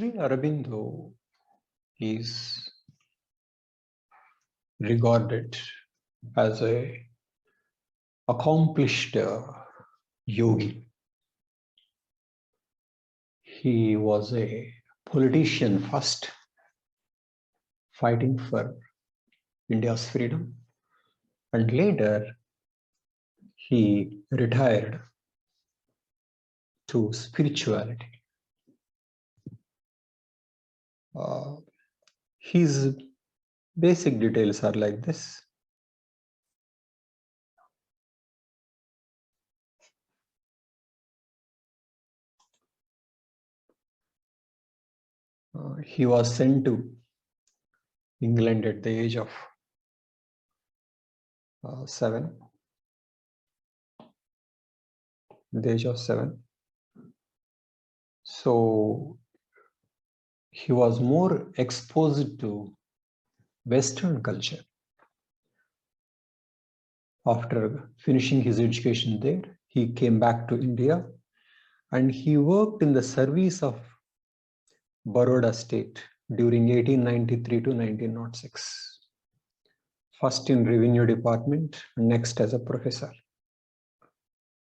Sri Aurobindo is regarded as a accomplished yogi. He was a politician first, fighting for India's freedom, and later he retired to spirituality. His basic details are like this. He was sent to England at the age of 7. The age of 7. So he was more exposed to Western culture. After finishing his education there, he came back to India and he worked in the service of Baroda state during 1893 to 1906. First in revenue department, next as a professor.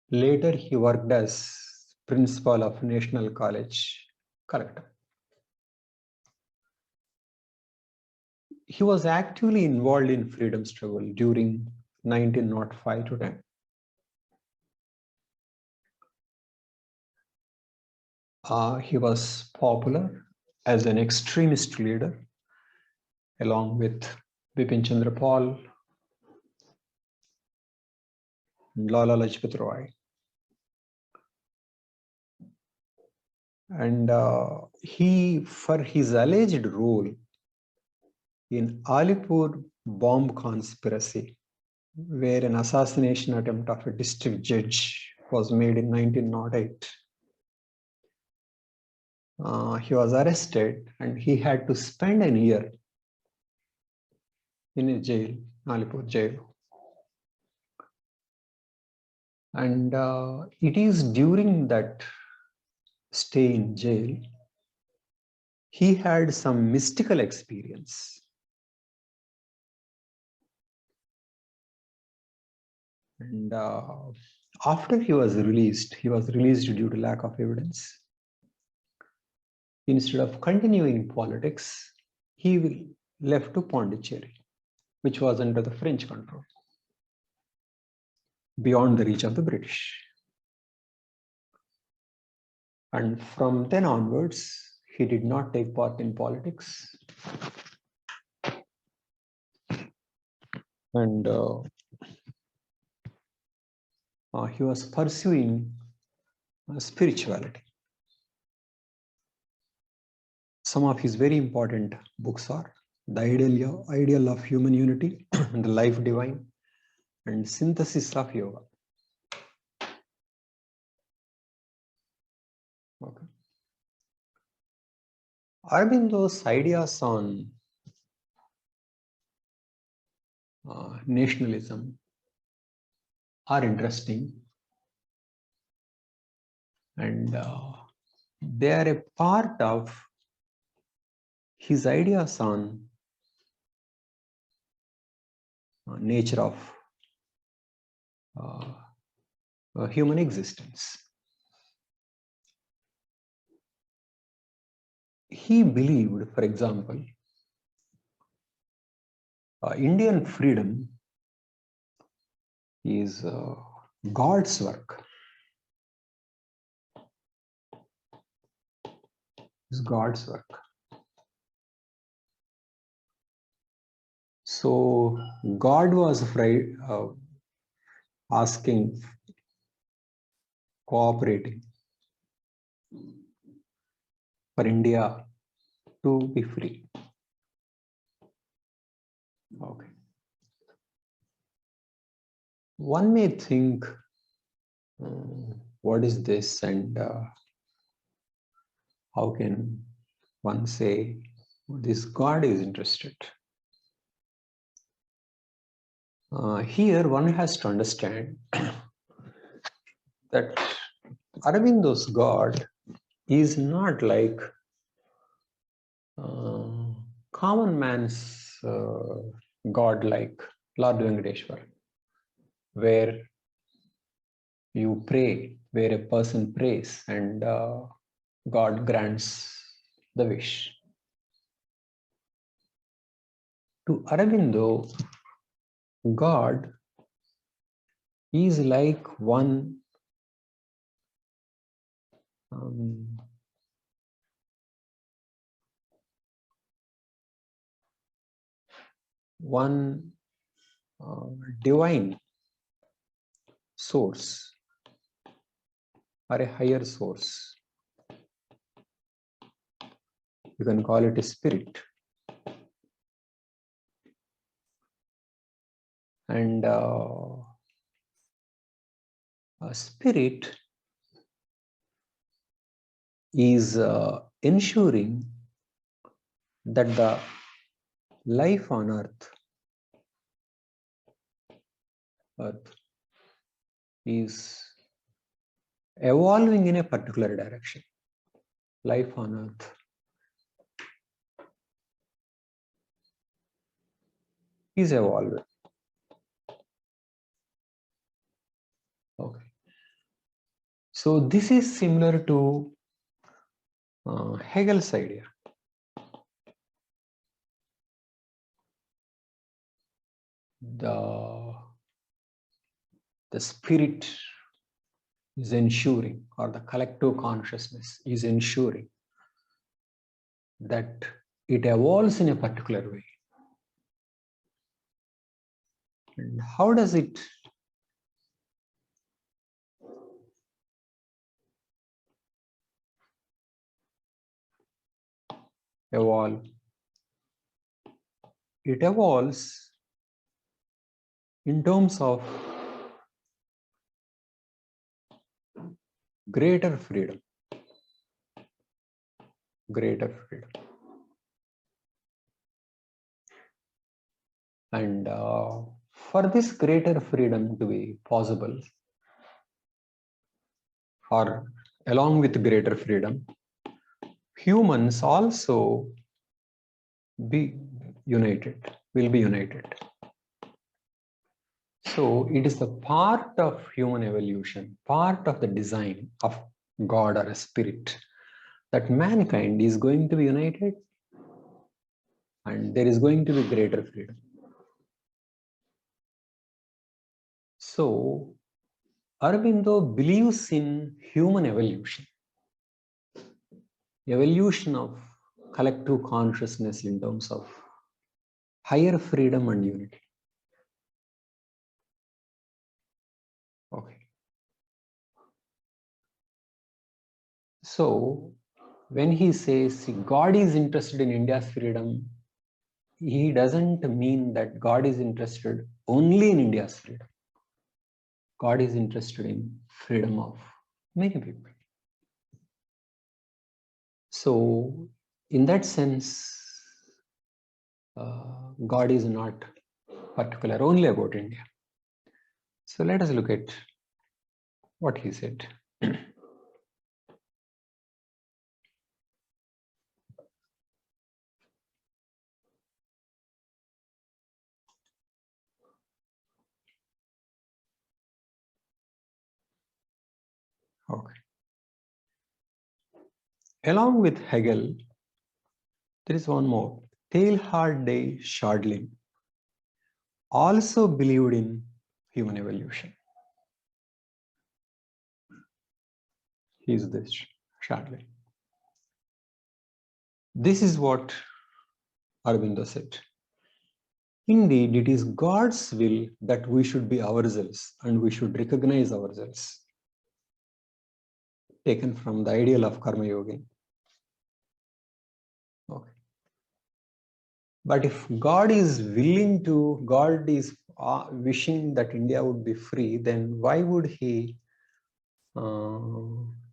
Later he worked as principal of National College, Calcutta. He was actively involved in freedom struggle during 1905 to 10. He was popular as an extremist leader along with Bipin Chandra Pal and Lala Lajpat Roy. And he, for his alleged role in Alipur bomb conspiracy, where an assassination attempt of a district judge was made in 1908, he was arrested and he had to spend a year in a jail, Alipur jail. And it is during that stay in jail, he had some mystical experience. And after he was released due to lack of evidence. Instead of continuing politics, he left to Pondicherry, which was under the French control, beyond the reach of the British. And from then onwards, he did not take part in politics. And he was pursuing spirituality. Some of his very important books are The Ideal of Human Unity, The Life Divine, and Synthesis of Yoga. Okay. Aurobindo's ideas on nationalism are interesting, and they are a part of his ideas on nature of human existence. He believed, for example, Indian freedom is God's work. Is God's work. So God was asking, cooperating for India to be free. Okay. One may think, what is this, and how can one say this God is interested? Here one has to understand that Aurobindo's God is not like common man's God like Lord Venkateshwar, where you pray, where a person prays and God grants the wish. To Aurobindo, God is like one divine source or a higher source. You can call it a spirit. And a spirit is ensuring that the life on earth is evolving in a particular direction. Life on earth is evolving. Okay. So this is similar to Hegel's idea. The spirit is ensuring, or the collective consciousness is ensuring that it evolves in a particular way. And how does it evolve? It evolves in terms of greater freedom. Greater freedom. And for this greater freedom to be possible, or along with greater freedom, humans also will be united. So it is the part of human evolution, part of the design of God or a spirit, that mankind is going to be united and there is going to be greater freedom. So Aurobindo believes in human evolution of collective consciousness in terms of higher freedom and unity. Okay. So when he says God is interested in India's freedom, he doesn't mean that God is interested only in India's freedom. God is interested in freedom of many people. So in that sense, God is not particular only about India. So let us look at what he said. Okay. Along with Hegel, there is one more. Teilhard de Chardin also believed in human evolution. He is this Chardin. This is what Aurobindo said. Indeed, it is God's will that we should be ourselves and we should recognize ourselves. Taken from the ideal of Karma Yogi. Okay. But if God is willing to, God is wishing that India would be free, then why would he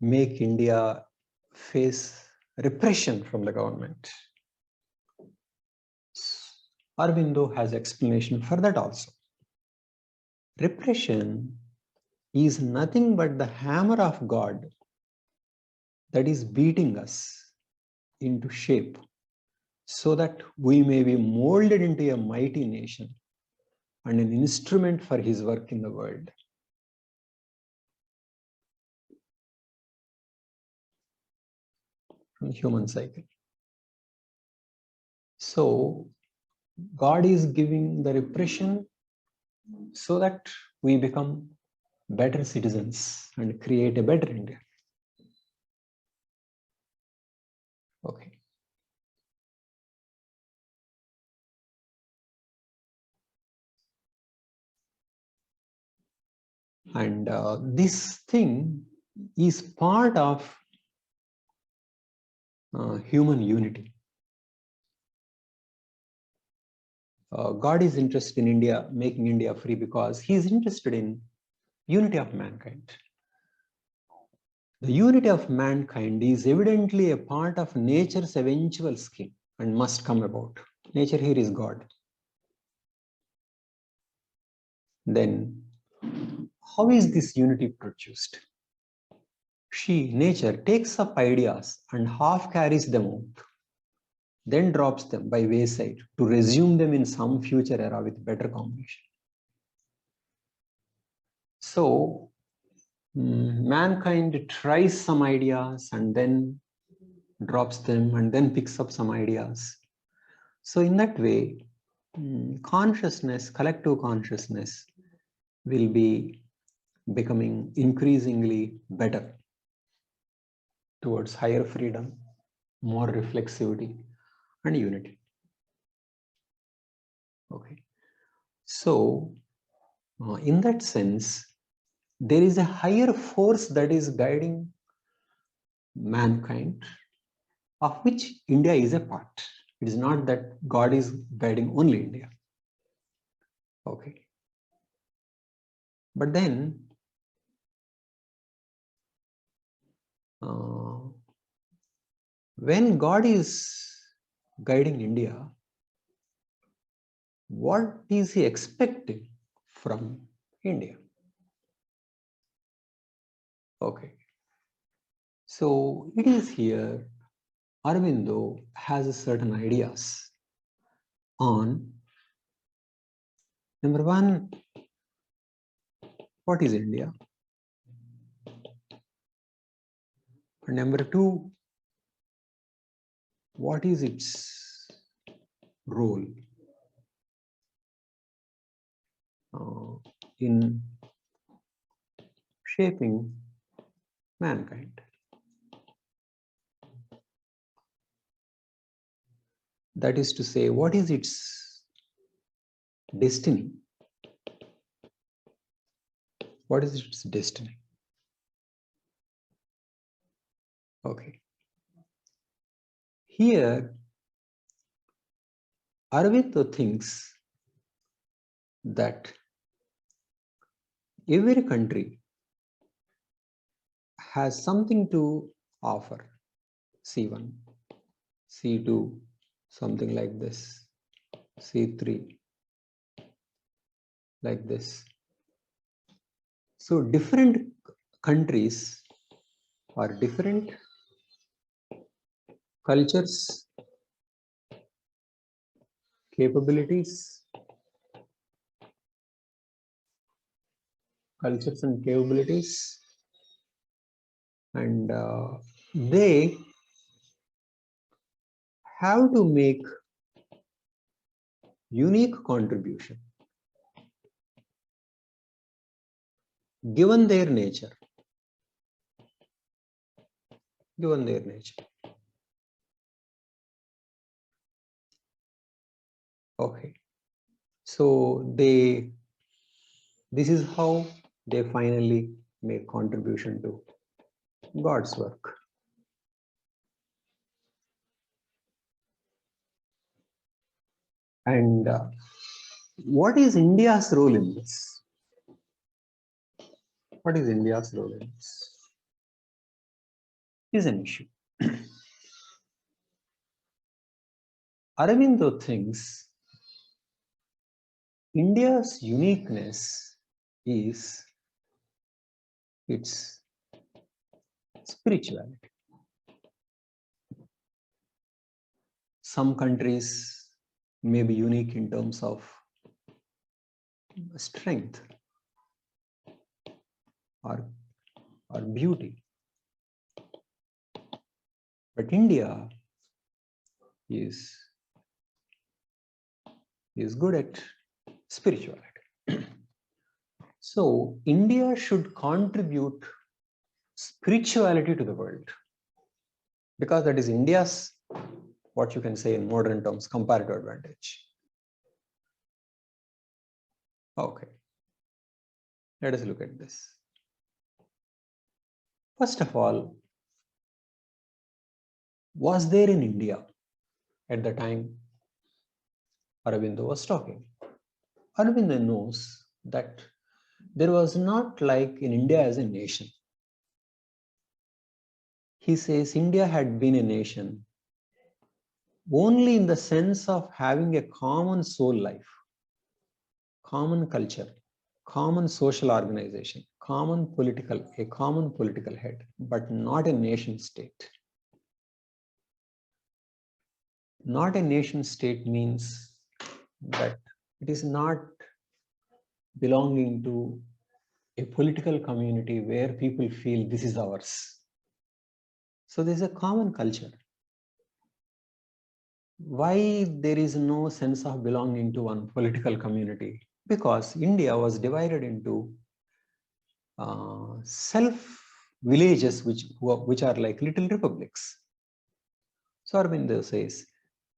make India face repression from the government? Aurobindo has explanation for that also. Repression is nothing but the hammer of God that is beating us into shape so that we may be molded into a mighty nation and an instrument for his work in the world. From human cycle. So God is giving the repression so that we become better citizens and create a better India. Okay. And this thing is part of human unity. God is interested in India, making India free, because he is interested in unity of mankind. The unity of mankind is evidently a part of nature's eventual scheme and must come about. Nature here is God. Then, how is this unity produced? Nature takes up ideas and half carries them out, then drops them by wayside to resume them in some future era with better combination. So, mankind tries some ideas and then drops them and then picks up some ideas. So in that way, consciousness, collective consciousness will be becoming increasingly better towards higher freedom, more reflexivity and unity. Okay. So in that sense, there is a higher force that is guiding mankind, of which India is a part. It is not that God is guiding only India. Okay. But then, when God is guiding India, what is he expecting from India? Okay. So it is here, Aurobindo has certain ideas on, number one, what is India? And number two, what is its role in shaping mankind? That is to say, what is its destiny? What is its destiny? Okay. Here, Aurobindo thinks that every country has something to offer. C1, C2, something like this, C3, like this. So different countries or different cultures, capabilities, and they have to make unique contribution given their nature. Okay. So this is how they finally make contribution to God's work. And what is India's role in this? What is India's role in this? Is an issue. Aurobindo thinks India's uniqueness is its spirituality. some countries may be unique in terms of strength or beauty. But India is good at spirituality. So India should contribute spirituality to the world, because that is India's, what you can say in modern terms, comparative advantage. Okay, let us look at this. First of all, was there in India at the time Aurobindo was talking? Aurobindo knows that there was not like in India as a nation. He says India had been a nation only in the sense of having a common soul life, common culture, common social organization, a common political head, but not a nation state. Not a nation state means that it is not belonging to a political community where people feel this is ours. So there's a common culture. Why there is no sense of belonging to one political community? Because India was divided into self-villages which are like little republics. So Aurobindo says,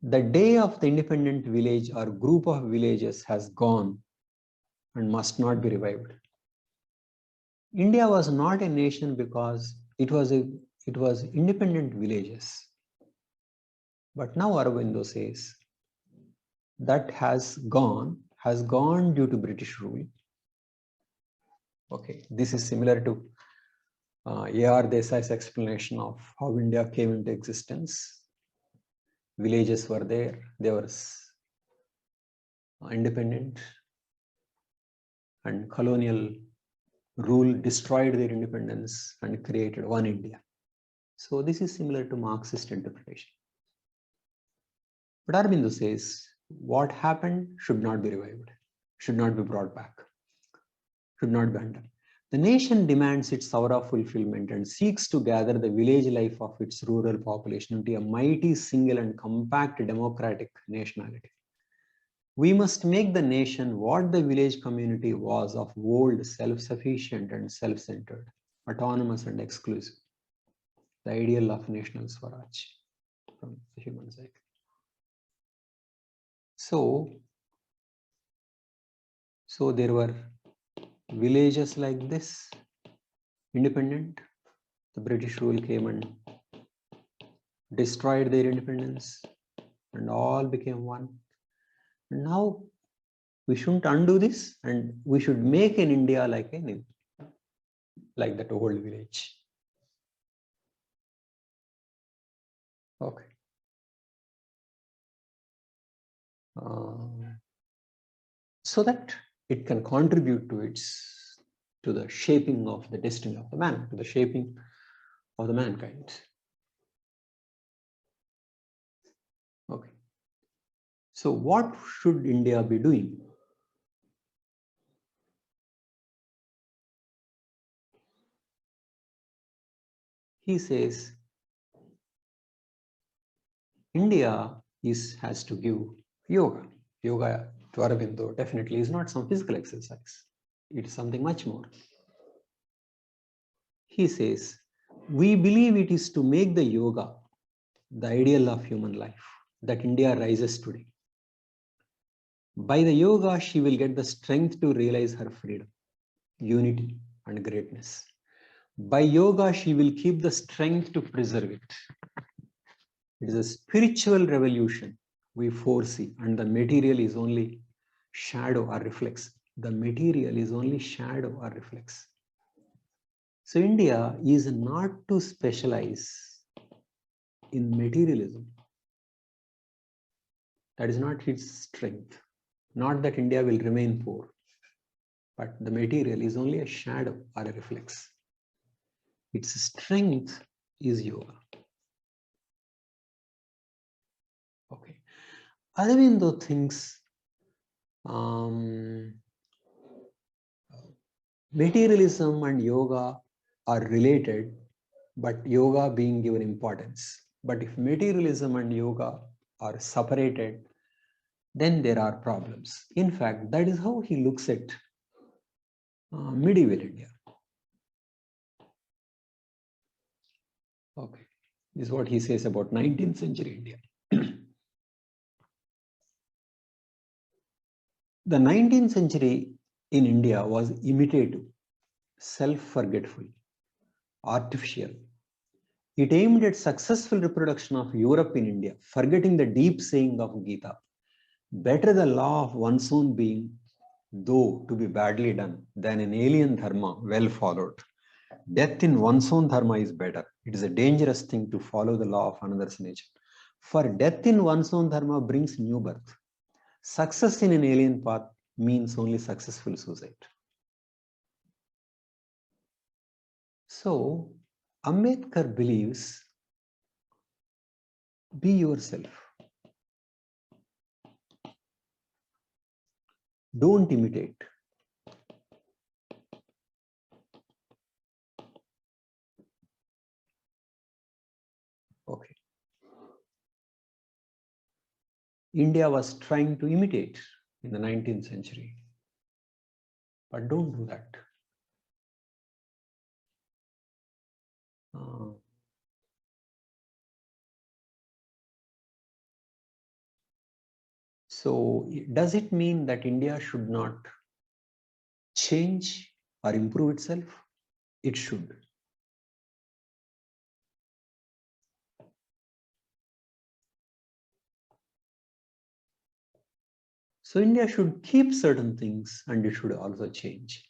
the day of the independent village or group of villages has gone and must not be revived. India was not a nation because it was independent villages. But now Aurobindo says that has gone due to British rule. Okay, this is similar to A.R. Desai's explanation of how India came into existence. Villages were there, they were independent, and colonial rule destroyed their independence and created one India. So this is similar to Marxist interpretation. But Aurobindo says what happened should not be revived, should not be brought back, should not be undone. The nation demands its hour of fulfillment and seeks to gather the village life of its rural population into a mighty, single and compact democratic nationality. We must make the nation what the village community was of old, self-sufficient and self-centered, autonomous and exclusive. The ideal of national Swaraj from the human psyche. So there were villages like this, independent. The British rule came and destroyed their independence and all became one. And now we shouldn't undo this and we should make an India like that old village. Okay. So that it can contribute to the shaping of the destiny of the man, to the shaping of the mankind. Okay. So what should India be doing? He says India has to give yoga. Yoga to Aurobindo definitely is not some physical exercise. It is something much more. He says, we believe it is to make the yoga the ideal of human life that India rises today. By the yoga, she will get the strength to realize her freedom, unity, and greatness. By yoga, she will keep the strength to preserve it. It is a spiritual revolution we foresee, and the material is only shadow or reflex. The material is only shadow or reflex. So India is not to specialize in materialism. That is not its strength. Not that India will remain poor, but the material is only a shadow or a reflex. Its strength is yoga. Okay. Aurobindo thinks um, materialism and yoga are related, but yoga being given importance. But if materialism and yoga are separated, then there are problems. In fact, that is how he looks at medieval India. Okay, this is what he says about 19th century India. The 19th century in India was imitative, self-forgetful, artificial. It aimed at successful reproduction of Europe in India, forgetting the deep saying of Gita. Better the law of one's own being, though to be badly done, than an alien dharma well followed. Death in one's own dharma is better. It is a dangerous thing to follow the law of another's nature. For death in one's own dharma brings new birth. Success in an alien path means only successful suicide. So, Ambedkar believes, be yourself. Don't imitate. Okay. India was trying to imitate in the 19th century. But don't do that. So does it mean that India should not change or improve itself? It should. So India should keep certain things and it should also change.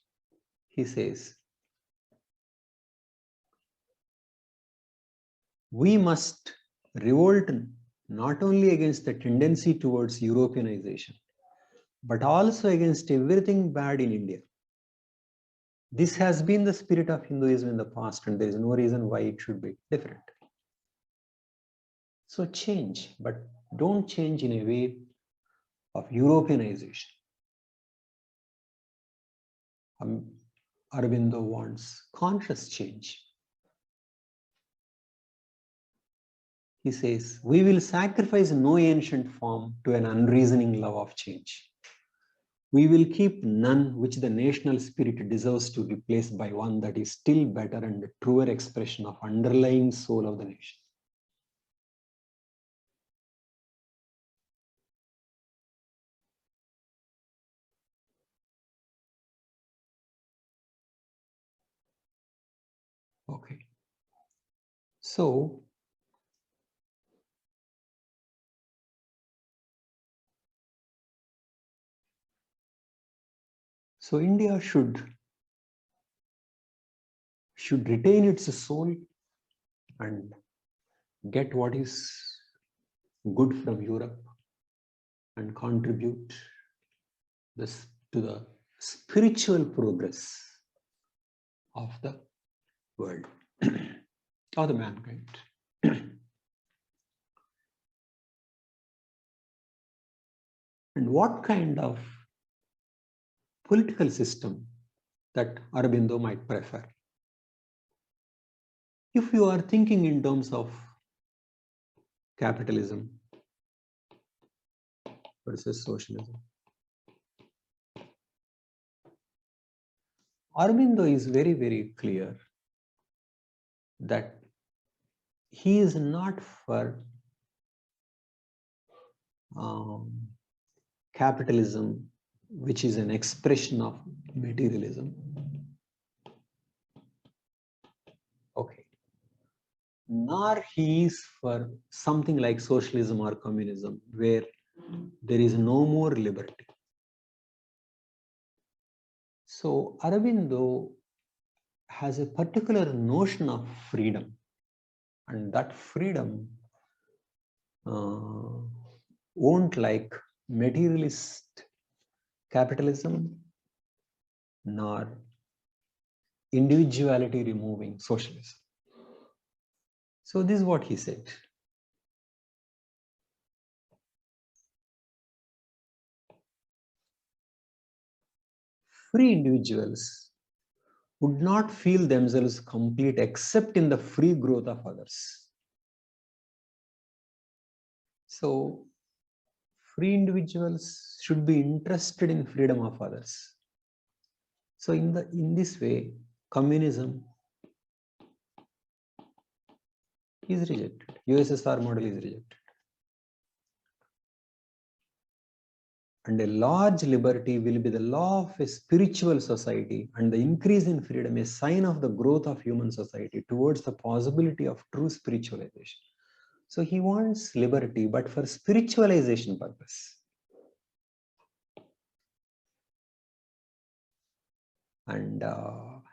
He says, we must revolt not only against the tendency towards Europeanization, but also against everything bad in India. This has been the spirit of Hinduism in the past, and there is no reason why it should be different. So change, but don't change in a way of Europeanization. Aurobindo wants conscious change. He says, we will sacrifice no ancient form to an unreasoning love of change. We will keep none which the national spirit deserves to replace by one that is still better and a truer expression of underlying soul of the nation. Okay. So India should retain its soul and get what is good from Europe and contribute this to the spiritual progress of the world, of the mankind. And what kind of political system that Aurobindo might prefer? If you are thinking in terms of capitalism versus socialism, Aurobindo is very, very clear that he is not for capitalism, which is an expression of materialism. Okay. Nor he is for something like socialism or communism, where there is no more liberty. So Aurobindo has a particular notion of freedom, and that freedom won't like materialist capitalism nor individuality removing socialism. So this is what he said. free individuals would not feel themselves complete except in the free growth of others. So, free individuals should be interested in freedom of others. So, in this way, communism is rejected. USSR model is rejected. And a large liberty will be the law of a spiritual society, and the increase in freedom a sign of the growth of human society towards the possibility of true spiritualization. So he wants liberty, but for spiritualization purpose. And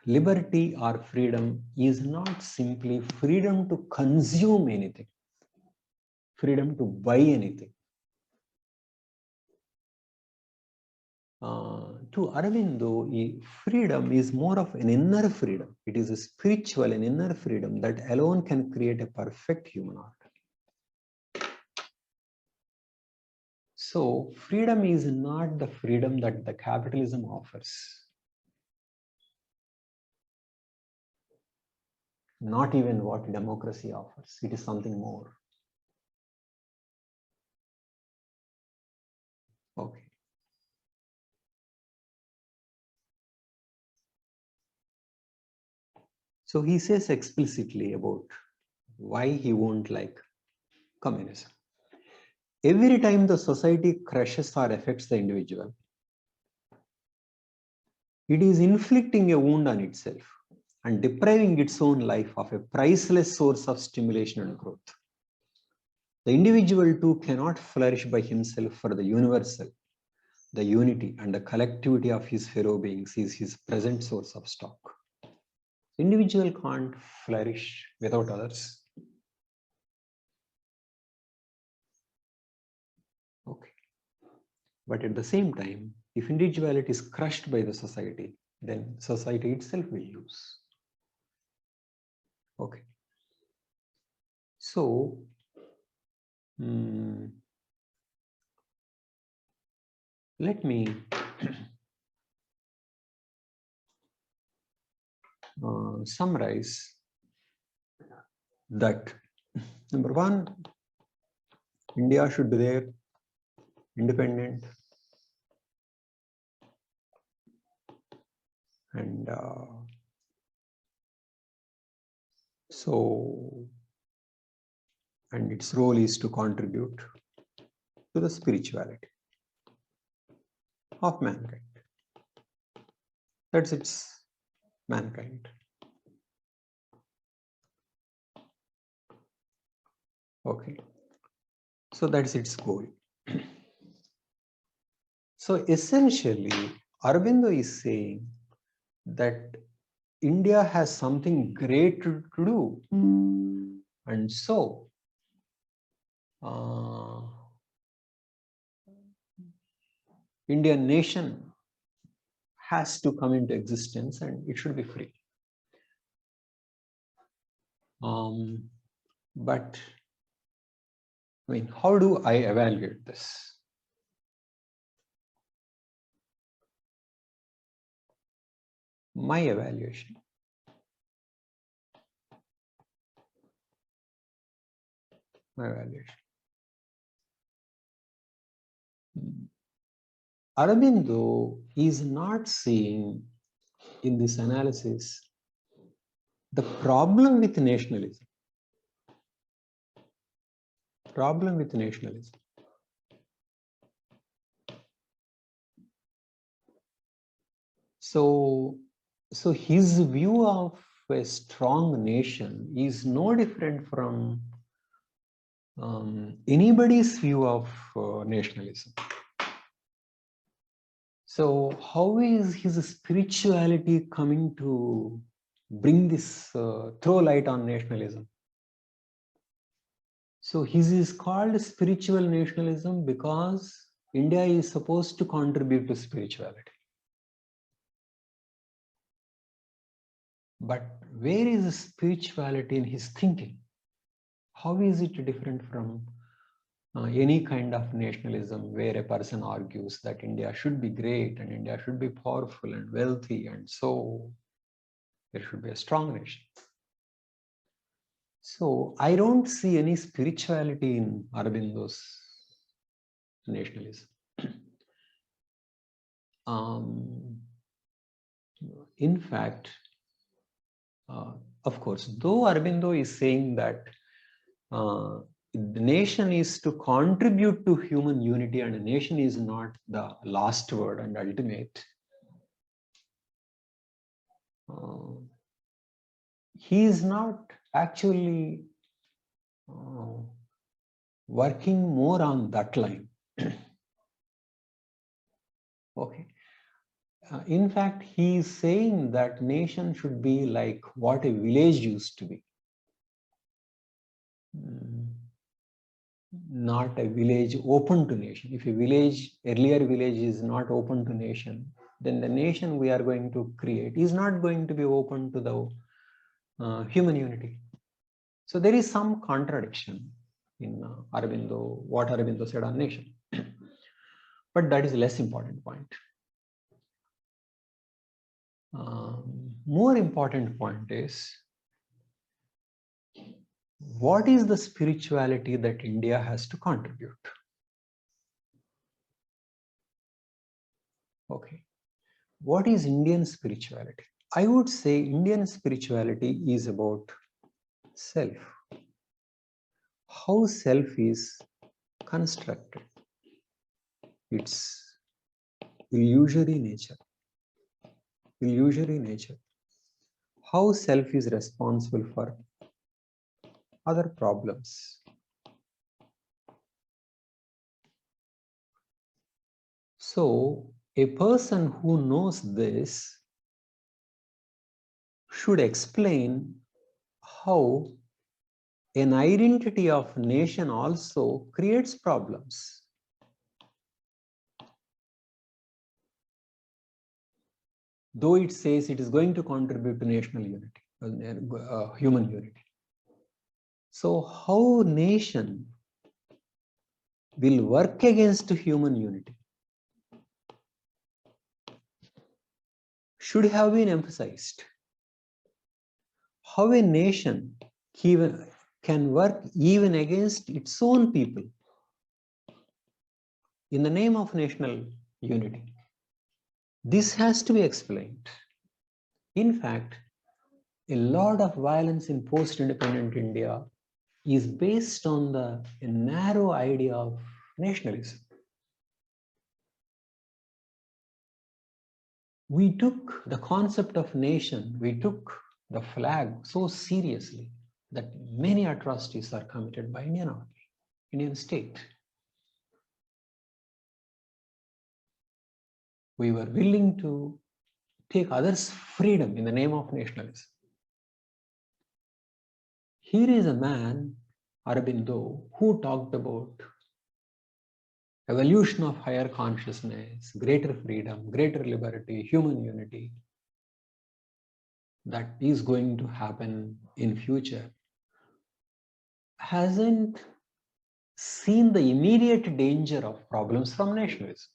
liberty or freedom is not simply freedom to consume anything, freedom to buy anything. To Aurobindo, freedom is more of an inner freedom. It is a spiritual and inner freedom that alone can create a perfect human order. So, freedom is not the freedom that the capitalism offers. Not even what democracy offers. It is something more. Okay. So he says explicitly about why he won't like communism. Every time the society crushes or affects the individual, it is inflicting a wound on itself and depriving its own life of a priceless source of stimulation and growth. The individual too cannot flourish by himself, for the universal, the unity and the collectivity of his fellow beings is his present source of stock. Individual can't flourish without others. Okay. But at the same time, if individuality is crushed by the society, then society itself will lose. Okay. So, let me summarize that. Number one, India should be there, independent, and and its role is to contribute to the spirituality of mankind. That's its mankind. Okay. So that's its goal. So essentially, Aurobindo is saying that India has something great to do. And so, Indian nation has to come into existence and it should be free. But, I mean, how do I evaluate this? My evaluation. Aurobindo is not seeing in this analysis the problem with nationalism. So his view of a strong nation is no different from anybody's view of nationalism. So how is his spirituality coming to bring this, throw light on nationalism? So his is called spiritual nationalism because India is supposed to contribute to spirituality. But where is the spirituality in his thinking? How is it different from any kind of nationalism where a person argues that India should be great and India should be powerful and wealthy, and so there should be a strong nation. So I don't see any spirituality in Aurobindo's nationalism. In fact, of course, though Aurobindo is saying that the nation is to contribute to human unity and a nation is not the last word and ultimate, he is not actually working more on that line. Okay. In fact, he is saying that nation should be like what a village used to be. Not a village open to nation. If a village, earlier village is not open to nation, then the nation we are going to create is not going to be open to the human unity. So there is some contradiction in Aurobindo, what Aurobindo said on nation. But that is a less important point. More important point is, what is the spirituality that India has to contribute? Okay. What is Indian spirituality? I would say Indian spirituality is about self. How self is constructed. Its illusory nature. Illusory nature. How self is responsible for other problems. So, a person who knows this should explain how an identity of nation also creates problems. Though it says it is going to contribute to national unity, human unity. So how nation will work against human unity should have been emphasized. How a nation can work even against its own people in the name of national unity. This has to be explained. In fact, a lot of violence in post-independent India is based on a narrow idea of nationalism. We took the concept of nation, we took the flag so seriously that many atrocities are committed by Indian army, Indian state. We were willing to take others' freedom in the name of nationalism. Here is a man, Aurobindo, who talked about evolution of higher consciousness, greater freedom, greater liberty, human unity. That is going to happen in future. Hasn't seen the immediate danger of problems from nationalism.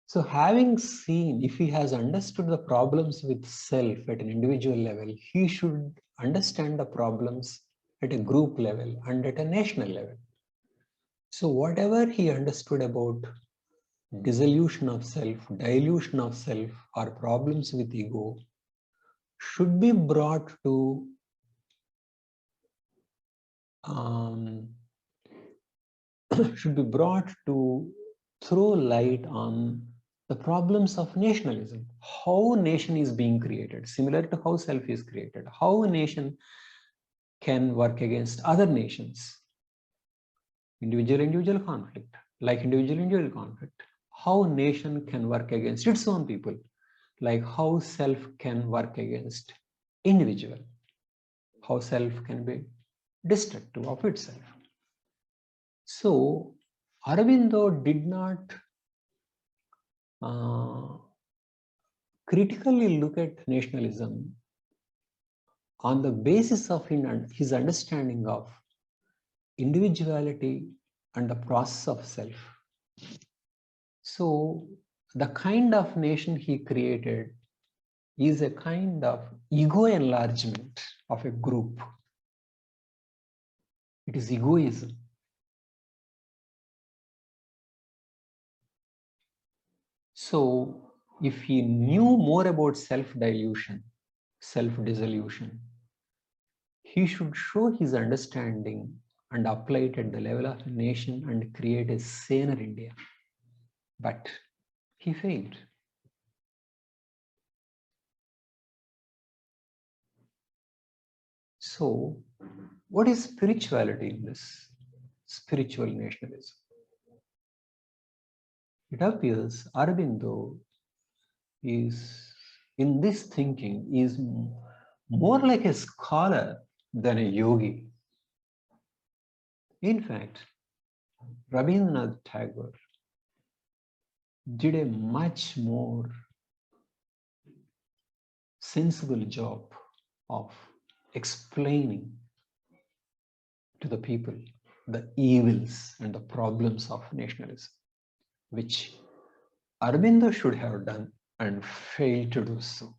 So having seen, if he has understood the problems with self at an individual level, he should understand the problems at a group level and at a national level. So whatever he understood about dissolution of self, dilution of self, or problems with ego should be brought to throw light on the problems of nationalism, how nation is being created, similar to how self is created, how a nation can work against other nations, individual conflict, like individual conflict, how nation can work against its own people, like how self can work against individual, how self can be destructive of itself. So Aurobindo did not critically look at nationalism on the basis of his understanding of individuality and the process of self. So the kind of nation he created is a kind of ego enlargement of a group. It is egoism. So if he knew more about self-dilution, self-dissolution, he should show his understanding and apply it at the level of a nation and create a saner India. But he failed. So what is spirituality in this? Spiritual nationalism. It appears Aurobindo is, in this thinking, is more like a scholar than a yogi. In fact, Rabindranath Tagore did a much more sensible job of explaining to the people the evils and the problems of nationalism, which Aurobindo should have done and failed to do so.